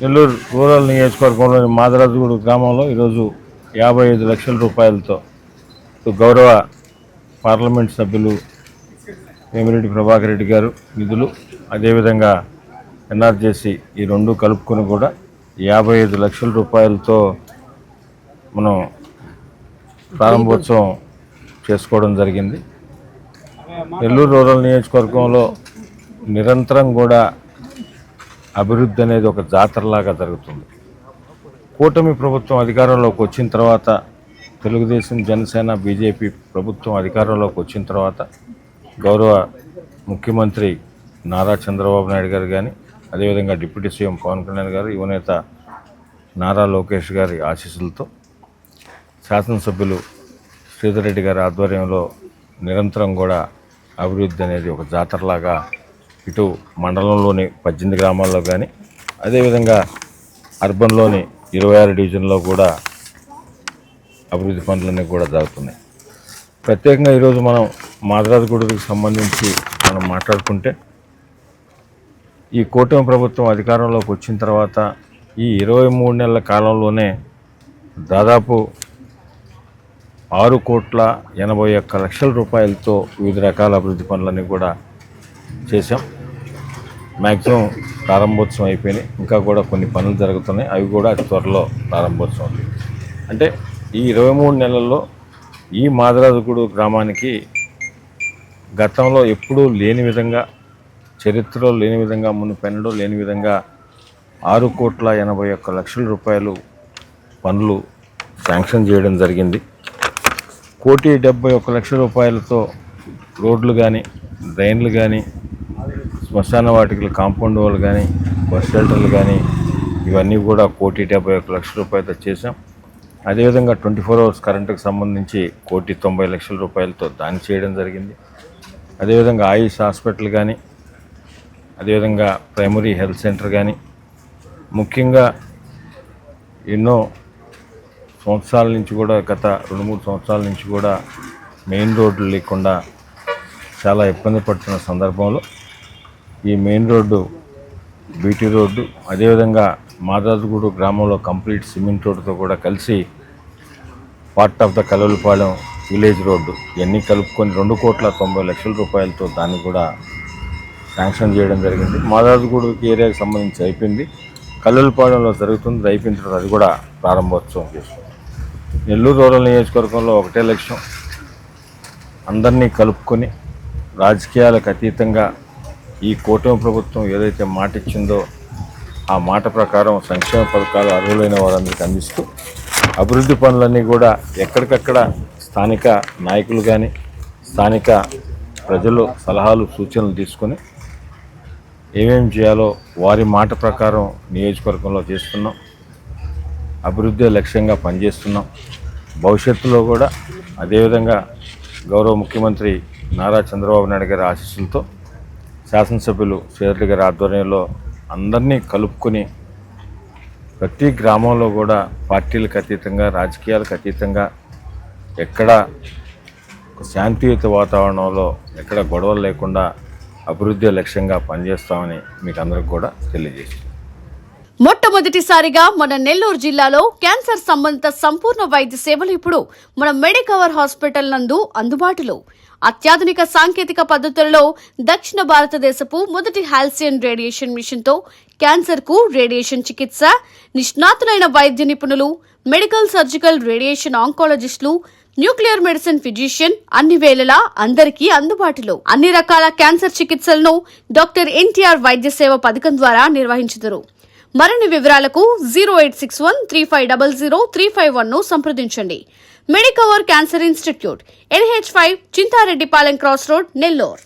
Nellore rural నియోజకవర్గంలోని మాదరాజుగూడు గ్రామంలో ఈరోజు 55 లక్షల రూపాయలతో గౌరవ పార్లమెంట్ సభ్యులు వేమిరెడ్డి ప్రభాకర్ రెడ్డి గారు నిధులు, అదేవిధంగా ఎన్ఆర్జేసీ ఈ రెండు కలుపుకొని కూడా 55 లక్షల రూపాయలతో మనం ప్రారంభోత్సవం చేసుకోవడం జరిగింది. నెల్లూరు రూరల్ నియోజకవర్గంలో నిరంతరం కూడా అభివృద్ధి అనేది ఒక జాతరలాగా జరుగుతుంది. కూటమి ప్రభుత్వం అధికారంలోకి వచ్చిన తర్వాత, తెలుగుదేశం, జనసేన, బీజేపీ ప్రభుత్వం అధికారంలోకి వచ్చిన తర్వాత గౌరవ ముఖ్యమంత్రి నారా చంద్రబాబు నాయుడు గారు కానీ, అదేవిధంగా డిప్యూటీ సీఎం పవన్ కళ్యాణ్ గారు, యువనేత నారా లోకేష్ గారి ఆశీస్సులతో, శాసనసభ్యులు శ్రీధర్ రెడ్డి గారి ఆధ్వర్యంలో నిరంతరం కూడా అభివృద్ధి అనేది ఒక జాతరలాగా ఇటు మండలంలోని 18 గ్రామాల్లో కానీ, అదేవిధంగా అర్బన్లోని 26 డివిజన్లో కూడా అభివృద్ధి పనులన్నీ కూడా జరుగుతున్నాయి. ప్రత్యేకంగా ఈరోజు మనం మాదరాజుగూడకి సంబంధించి మనం మాట్లాడుకుంటే, ఈ కూటమి ప్రభుత్వం అధికారంలోకి వచ్చిన తర్వాత ఈ 23 నెలల కాలంలోనే దాదాపు 6,81,00,00,000 రూపాయలతో వివిధ రకాల అభివృద్ధి పనులన్నీ కూడా చేశాం. మ్యాక్సిమం ప్రారంభోత్సవం అయిపోయినాయి, ఇంకా కూడా కొన్ని పనులు జరుగుతున్నాయి, అవి కూడా అతి త్వరలో ప్రారంభోత్సవం. అంటే ఈ 23 నెలల్లో ఈ మాదరాజుగూడు గ్రామానికి గతంలో ఎప్పుడూ లేని విధంగా, చరిత్రలో లేని విధంగా, మునుపెన్నడూ లేని విధంగా 6,81,00,000 రూపాయలు పనులు శాంక్షన్ చేయడం జరిగింది. 1,71,00,000 రూపాయలతో రోడ్లు కానీ, డ్రైన్లు కానీ, శ్మశాన వాటికలు కాంపౌండ్ వాళ్ళు కానీ, బస్ షెల్టర్లు కానీ, ఇవన్నీ కూడా 1,71,00,000 రూపాయలతో చేశాం. అదేవిధంగా 24 అవర్స్ కరెంటుకు సంబంధించి 1,90,00,000 రూపాయలతో దాన్ని చేయడం జరిగింది. అదేవిధంగా ఆయుష్ హాస్పిటల్ కానీ, అదేవిధంగా ప్రైమరీ హెల్త్ సెంటర్ కానీ, ముఖ్యంగా ఎన్నో సంవత్సరాల నుంచి కూడా, గత 2-3 సంవత్సరాల నుంచి కూడా మెయిన్ రోడ్లు లేకుండా చాలా ఇబ్బంది పడుతున్న సందర్భంలో ఈ మెయిన్ రోడ్డు, బీటీ రోడ్డు, అదేవిధంగా మాదరాజుగూడు గ్రామంలో కంప్లీట్ సిమెంట్ రోడ్డుతో కూడా కలిసి part of the Kalavalapalem village road ఇవన్నీ కలుపుకొని 2,90,00,000 రూపాయలతో దాన్ని కూడా శాంక్షన్ చేయడం జరిగింది. మాదరాజుగూడు ఏరియాకి సంబంధించి అయిపోయింది, కలవలపాలెంలో జరుగుతుంది, అయిపోయిన తర్వాత అది కూడా ప్రారంభోత్సవం చేస్తుంది. నెల్లూరు రూరల్ నియోజకవర్గంలో ఒకటే లక్ష్యం, అందరినీ కలుపుకొని రాజకీయాలకు అతీతంగా ఈ కూటమి ప్రభుత్వం ఏదైతే మాట ఇచ్చిందో ఆ మాట ప్రకారం సంక్షేమ పథకాలు అర్హులైన వారందరికీ అందిస్తూ అభివృద్ధి పనులన్నీ కూడా ఎక్కడికక్కడ స్థానిక నాయకులు కానీ, స్థానిక ప్రజలు సలహాలు సూచనలు తీసుకొని ఏమేమి చేయాలో వారి మాట ప్రకారం నియోజకవర్గంలో చేస్తున్నాం. అభివృద్ధి లక్ష్యంగా పనిచేస్తున్నాం. భవిష్యత్తులో కూడా అదేవిధంగా గౌరవ ముఖ్యమంత్రి నారా చంద్రబాబు నాయుడు గారి ఆశీస్సులతో, శాసనసభ్యులు శ్రీధర్ గారి ఆధ్వర్యంలో అందరినీ కలుపుకొని ప్రతి గ్రామంలో కూడా పార్టీలకు అతీతంగా, రాజకీయాలకు అతీతంగా ఎక్కడ శాంతియుత వాతావరణంలో ఎక్కడ గొడవలు లేకుండా అభివృద్ధి లక్ష్యంగా పనిచేస్తామని మీకు అందరికి కూడా తెలియజేస్తాం. మొట్టమొదటిసారిగా మన నెల్లూరు జిల్లాలో క్యాన్సర్ సంబంధిత సంపూర్ణ వైద్య సేవలు ఇప్పుడు మన మెడికవర్ హాస్పిటల్ నందు అందుబాటులో. అత్యాధునిక సాంకేతిక పద్ధతులలో దక్షిణ భారతదేశపు మొదటి హాల్సియన్ రేడియేషన్ మిషన్ తో క్యాన్సర్ కు రేడియేషన్ చికిత్స, నిష్ణాతులైన వైద్య నిపుణులు, మెడికల్ సర్జికల్ రేడియేషన్ ఆంకాలజిస్టులు, న్యూక్లియర్ మెడిసిన్ ఫిజిషియన్ అన్ని వేళలా అందరికీ అందుబాటులో. అన్ని రకాల క్యాన్సర్ చికిత్సలను డాక్టర్ ఎన్టీఆర్ వైద్య సేవ పథకం ద్వారా నిర్వహించుదురు. మరిన్ని వివరాలకు 086135003551 సంప్రదించండి. Medicover cancer institute, NH5, Chintareddypalem cross road, Nellore.